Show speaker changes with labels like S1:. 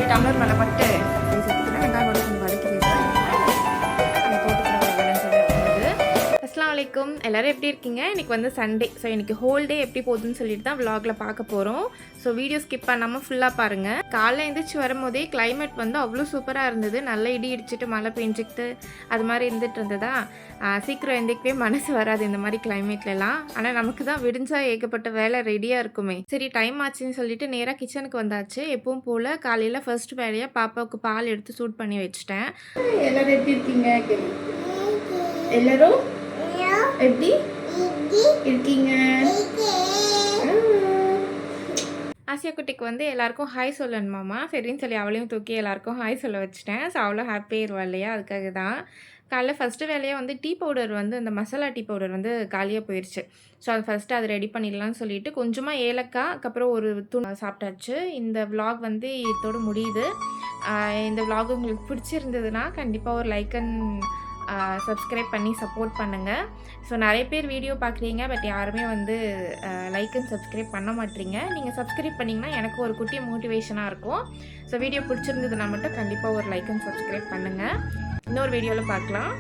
S1: அப்படி டம்ளர் மேலே பட்டு சேர்த்துக்கிறேன். வெங்காயம் கூட கொஞ்சம் வதக்கிடுறேன். அஸ்ஸலாமு அலைக்கும். எல்லோரும் எப்படி இருக்கீங்க? இன்றைக்கி வந்து சண்டே. ஸோ இன்றைக்கி ஹோல் டே எப்படி போகுதுன்னு சொல்லிட்டு தான் விலாகில் பார்க்க போகிறோம். ஸோ வீடியோ ஸ்கிப் பண்ணாமல் ஃபுல்லாக பாருங்கள். காலைல எழுந்திரிச்சு வரும்போதே கிளைமேட் வந்து அவ்வளோ சூப்பராக இருந்தது. நல்ல இடி இடிச்சிட்டு மழை பெஞ்சிக்கிட்டு அது மாதிரி இருந்துகிட்டு இருந்ததா. சீக்கிரம் எந்திரிக்கவே மனசு வராது இந்த மாதிரி கிளைமேட்லலாம். ஆனால் நமக்கு தான் விடிஞ்சா ஏகப்பட்ட வேலை ரெடியாக இருக்குமே. சரி டைம் ஆச்சுன்னு சொல்லிட்டு நேராக கிச்சனுக்கு வந்தாச்சு. எப்பவும் போல் காலையில் ஃபர்ஸ்ட் வேலையாக பாப்பாவுக்கு பால் எடுத்து சூட் பண்ணி வச்சுட்டேன். எல்லோரும் எப்படி இருக்கீங்க? எல்லோரும் எப்படி இருக்கீங்க? ஆசியா குட்டிக்கு வந்து எல்லாருக்கும் ஹாய் சொல்லணுமாம்மா. சரின்னு சொல்லி அவளையும் தூக்கி எல்லாருக்கும் ஹாய் சொல்ல வச்சுட்டேன். ஸோ அவ்வளோ ஹாப்பியாயிருவா இல்லையா, அதுக்காக தான். காலைல ஃபஸ்ட்டு வேலையாக வந்து டீ பவுடர் வந்து அந்த மசாலா டீ பவுடர் வந்து காலியாக போயிடுச்சு. ஸோ அது ஃபஸ்ட்டு அதை ரெடி பண்ணிடலான்னு சொல்லிட்டு கொஞ்சமாக ஏலக்காய் அதுக்கப்புறம் ஒரு தூள் சாப்பிட்டாச்சு. இந்த விலாக் வந்து இதோடு முடியுது. இந்த விலாக் உங்களுக்கு பிடிச்சிருந்ததுன்னா கண்டிப்பாக ஒரு லைக் அண்ட் சப்ஸ்கிரைப் பண்ணி சப்போர்ட் பண்ணுங்கள். ஸோ நிறைய பேர் வீடியோ பார்க்குறீங்க, பட் யாருமே வந்து லைக் அண்ட் சப்ஸ்கிரைப் பண்ண மாட்டீங்க. நீங்கள் சப்ஸ்கிரைப் பண்ணிங்கன்னா எனக்கு ஒரு குட்டி மோட்டிவேஷனாக இருக்கும். ஸோ வீடியோ பிடிச்சிருந்ததுன்னா மட்டும் கண்டிப்பாக ஒரு லைக் அண்ட் சப்ஸ்கிரைப் பண்ணுங்கள். இன்னொரு வீடியோவில் பார்க்கலாம்.